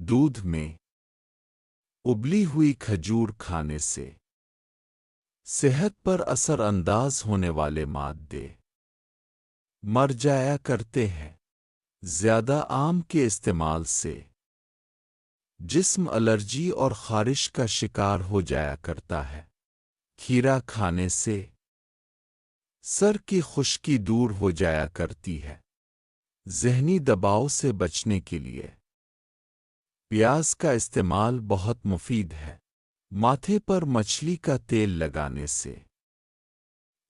دودھ میں ابلی ہوئی کھجور کھانے سے صحت پر اثر انداز ہونے والے مادے مر جایا کرتے ہیں۔ زیادہ آم کے استعمال سے جسم الرجی اور خارش کا شکار ہو جایا کرتا ہے۔ کھیرا کھانے سے سر کی خشکی دور ہو جایا کرتی ہے۔ ذہنی دباؤ سے بچنے کے لیے پیاز کا استعمال بہت مفید ہے۔ ماتھے پر مچھلی کا تیل لگانے سے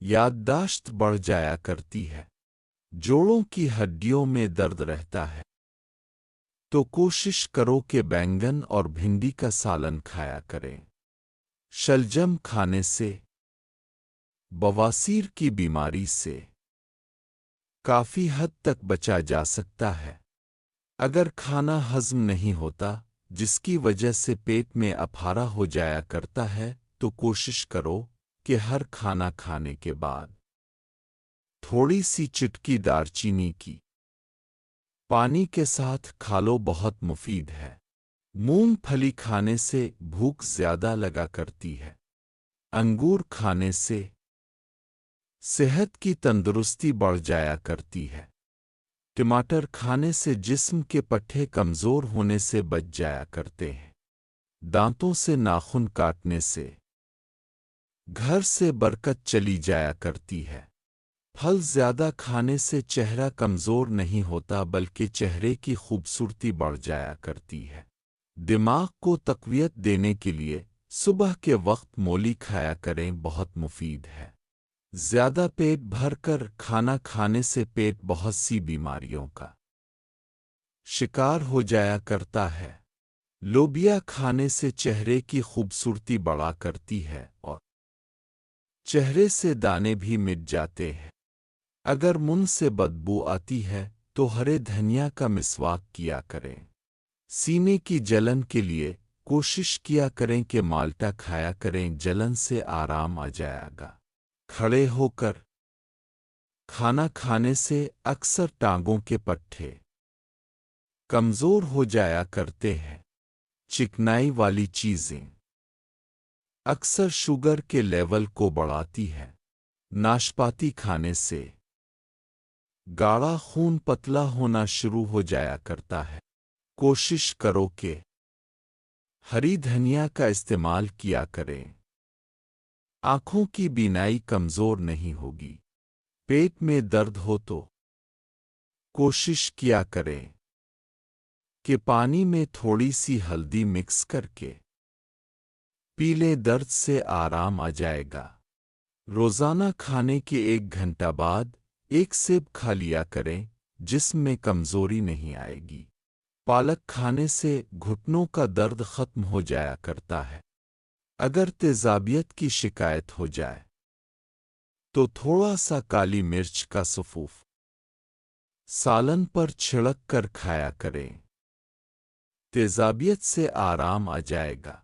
یادداشت بڑھ جایا کرتی ہے۔ جوڑوں کی ہڈیوں میں درد رہتا ہے تو کوشش کرو کہ بینگن اور بھنڈی کا سالن کھایا کریں۔ شلجم کھانے سے بواسیر کی بیماری سے کافی حد تک بچا جا سکتا ہے۔ اگر کھانا ہضم نہیں ہوتا جس کی وجہ سے پیٹ میں اپہارا ہو جایا کرتا ہے تو کوشش کرو کہ ہر کھانا کھانے کے بعد تھوڑی سی چٹکی دار چینی کی پانی کے ساتھ کھالو، بہت مفید ہے۔ مونگ پھلی کھانے سے بھوک زیادہ لگا کرتی ہے۔ انگور کھانے سے صحت کی تندرستی بڑھ جایا کرتی ہے۔ ٹماٹر کھانے سے جسم کے پٹھے کمزور ہونے سے بچ جایا کرتے ہیں۔ دانتوں سے ناخن کاٹنے سے گھر سے برکت چلی جایا کرتی ہے۔ پھل زیادہ کھانے سے چہرہ کمزور نہیں ہوتا بلکہ چہرے کی خوبصورتی بڑھ جایا کرتی ہے۔ دماغ کو تقویت دینے کے لیے صبح کے وقت مولی کھایا کریں، بہت مفید ہے۔ زیادہ پیٹ بھر کر کھانا کھانے سے پیٹ بہت سی بیماریوں کا شکار ہو جایا کرتا ہے۔ لوبیا کھانے سے چہرے کی خوبصورتی بڑھا کرتی ہے اور چہرے سے دانے بھی مٹ جاتے ہیں۔ اگر منہ سے بدبو آتی ہے تو ہرے دھنیا کا مسواک کیا کریں۔ سینے کی جلن کے لیے کوشش کیا کریں کہ مالٹا کھایا کریں، جلن سے آرام آ جائے گا۔ کھڑے ہو کر کھانا کھانے سے اکثر ٹانگوں کے پٹھے کمزور ہو جایا کرتے ہیں۔ چکنائی والی چیزیں اکثر شوگر کے لیول کو بڑھاتی ہے۔ ناشپاتی کھانے سے گاڑھا خون پتلا ہونا شروع ہو جایا کرتا ہے۔ کوشش کرو کہ ہری دھنیا کا استعمال کیا کریں۔ آنکھوں کی بینائی کمزور نہیں ہوگی۔ پیٹ میں درد ہو تو کوشش کیا کریں کہ پانی میں تھوڑی سی ہلدی مکس کر کے پی لیں، درد سے آرام آ جائے گا۔ روزانہ کھانے کے 1 گھنٹہ بعد 1 سیب کھا لیا کریں، جسم میں کمزوری نہیں آئے گی۔ پالک کھانے سے گھٹنوں کا درد ختم ہو جایا کرتا ہے۔ اگر تیزابیت کی شکایت ہو جائے تو تھوڑا سا کالی مرچ کا سفوف سالن پر چھڑک کر کھایا کریں، تیزابیت سے آرام آ جائے گا۔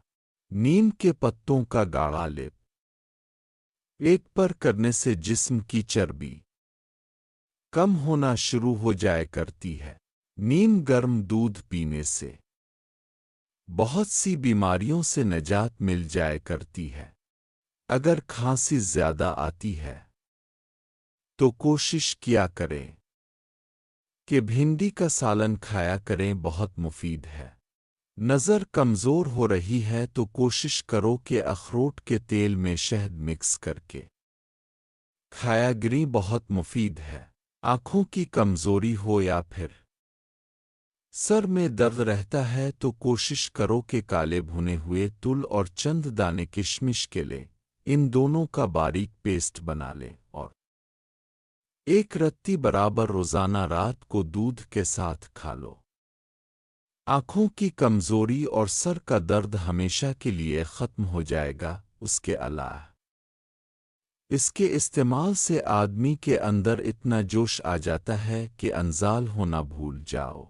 نیم کے پتوں کا گاڑھا لیپ پیٹ پر کرنے سے جسم کی چربی کم ہونا شروع ہو جائے کرتی ہے۔ نیم گرم دودھ پینے سے بہت سی بیماریوں سے نجات مل جائے کرتی ہے۔ اگر کھانسی زیادہ آتی ہے تو کوشش کیا کریں کہ بھنڈی کا سالن کھایا کریں، بہت مفید ہے۔ نظر کمزور ہو رہی ہے تو کوشش کرو کہ اخروٹ کے تیل میں شہد مکس کر کے کھایا کریں، بہت مفید ہے۔ آنکھوں کی کمزوری ہو یا پھر سر میں درد رہتا ہے تو کوشش کرو کہ کالے بھنے ہوئے تل اور چند دانے کشمش کے لیں، ان دونوں کا باریک پیسٹ بنا لیں اور 1 رتی برابر روزانہ رات کو دودھ کے ساتھ کھا لو۔ آنکھوں کی کمزوری اور سر کا درد ہمیشہ کے لیے ختم ہو جائے گا۔ اس کے علاوہ اس کے استعمال سے آدمی کے اندر اتنا جوش آ جاتا ہے کہ انزال ہونا بھول جاؤ۔